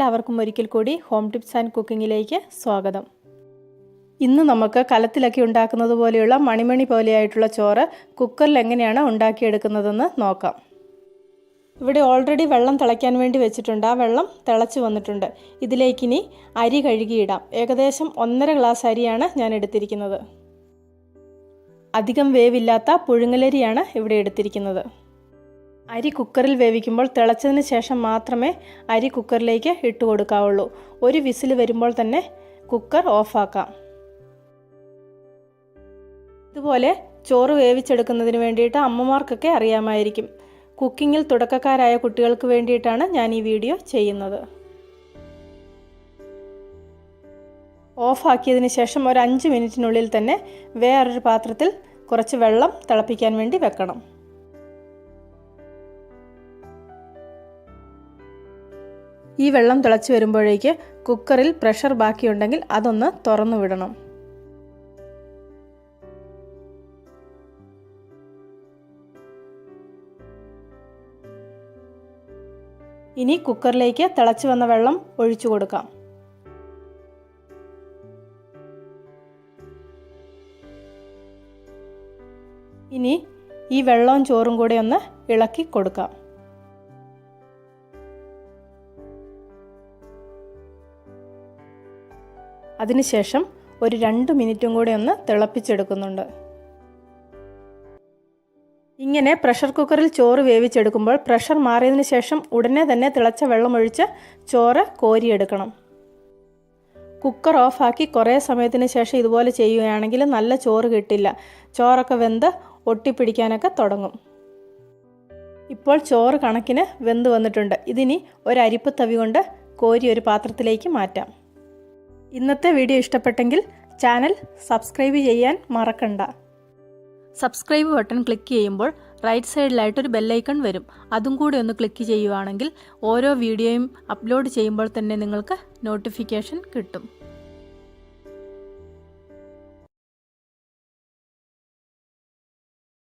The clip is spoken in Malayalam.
എല്ലാവർക്കും ഒരിക്കൽ കൂടി ഹോം ടിപ്സ് ആൻഡ് കുക്കിങ്ങിലേക്ക് സ്വാഗതം. ഇന്ന് നമുക്ക് കലത്തിലൊക്കെ ഉണ്ടാക്കുന്നത് പോലെയുള്ള മണിമണി പോലെയായിട്ടുള്ള ചോറ് കുക്കറിൽ എങ്ങനെയാണ് ഉണ്ടാക്കിയെടുക്കുന്നതെന്ന് നോക്കാം. ഇവിടെ ഓൾറെഡി വെള്ളം തിളയ്ക്കാൻ വേണ്ടി വെച്ചിട്ടുണ്ട്. ആ വെള്ളം തിളച്ച് വന്നിട്ടുണ്ട്. ഇതിലേക്കിനി അരി കഴുകിയിടാം. ഏകദേശം 1.5 ഗ്ലാസ് അരിയാണ് ഞാൻ എടുത്തിരിക്കുന്നത്. അധികം വേവില്ലാത്ത പുഴുങ്ങലരിയാണ് ഇവിടെ എടുത്തിരിക്കുന്നത്. അരി കുക്കറിൽ വേവിക്കുമ്പോൾ തിളച്ചതിന് ശേഷം മാത്രമേ അരി കുക്കറിലേക്ക് ഇട്ട് കൊടുക്കാവുള്ളൂ. ഒരു വിസിൽ വരുമ്പോൾ തന്നെ കുക്കർ ഓഫാക്കാം. ഇതുപോലെ ചോറ് വേവിച്ചെടുക്കുന്നതിന് വേണ്ടിയിട്ട് അമ്മമാർക്കൊക്കെ അറിയാമായിരിക്കും. കുക്കിങ്ങിൽ തുടക്കക്കാരായ കുട്ടികൾക്ക് വേണ്ടിയിട്ടാണ് ഞാൻ ഈ വീഡിയോ ചെയ്യുന്നത്. ഓഫാക്കിയതിന് ശേഷം ഒരു 5 മിനിറ്റിനുള്ളിൽ തന്നെ വേറൊരു പാത്രത്തിൽ കുറച്ച് വെള്ളം തിളപ്പിക്കാൻ വേണ്ടി വെക്കണം. ഈ വെള്ളം തിളച്ച് വരുമ്പോഴേക്ക് കുക്കറിൽ പ്രഷർ ബാക്കിയുണ്ടെങ്കിൽ അതൊന്ന് തുറന്നു വിടണം. ഇനി കുക്കറിലേക്ക് തിളച്ച് വന്ന വെള്ളം ഒഴിച്ചു കൊടുക്കാം. ഇനി ഈ വെള്ളവും ചോറും കൂടെ ഒന്ന് ഇളക്കി കൊടുക്കാം. അതിനുശേഷം ഒരു 2 മിനിറ്റും കൂടെ ഒന്ന് തിളപ്പിച്ചെടുക്കുന്നുണ്ട്. ഇങ്ങനെ പ്രഷർ കുക്കറിൽ ചോറ് വേവിച്ചെടുക്കുമ്പോൾ പ്രഷർ മാറിയതിന് ശേഷം ഉടനെ തന്നെ തിളച്ച വെള്ളമൊഴിച്ച് ചോറ് കോരിയെടുക്കണം. കുക്കർ ഓഫാക്കി കുറേ സമയത്തിന് ശേഷം ഇതുപോലെ ചെയ്യുകയാണെങ്കിൽ നല്ല ചോറ് കിട്ടില്ല. ചോറൊക്കെ വെന്ത് ഒട്ടിപ്പിടിക്കാനൊക്കെ തുടങ്ങും. ഇപ്പോൾ ചോറ് കണക്കിന് വെന്ത് വന്നിട്ടുണ്ട്. ഇതിനി ഒരു അരിപ്പ് തവി കൊണ്ട് കോരി ഒരു പാത്രത്തിലേക്ക് മാറ്റാം. ഇന്നത്തെ വീഡിയോ ഇഷ്ടപ്പെട്ടെങ്കിൽ ചാനൽ സബ്സ്ക്രൈബ് ചെയ്യാൻ മറക്കണ്ട. സബ്സ്ക്രൈബ് ബട്ടൺ ക്ലിക്ക് ചെയ്യുമ്പോൾ റൈറ്റ് സൈഡിലായിട്ടൊരു ബെല്ലൈക്കൺ വരും. അതും കൂടി ഒന്ന് ക്ലിക്ക് ചെയ്യുവാണെങ്കിൽ ഓരോ വീഡിയോയും അപ്ലോഡ് ചെയ്യുമ്പോൾ തന്നെ നിങ്ങൾക്ക് നോട്ടിഫിക്കേഷൻ കിട്ടും.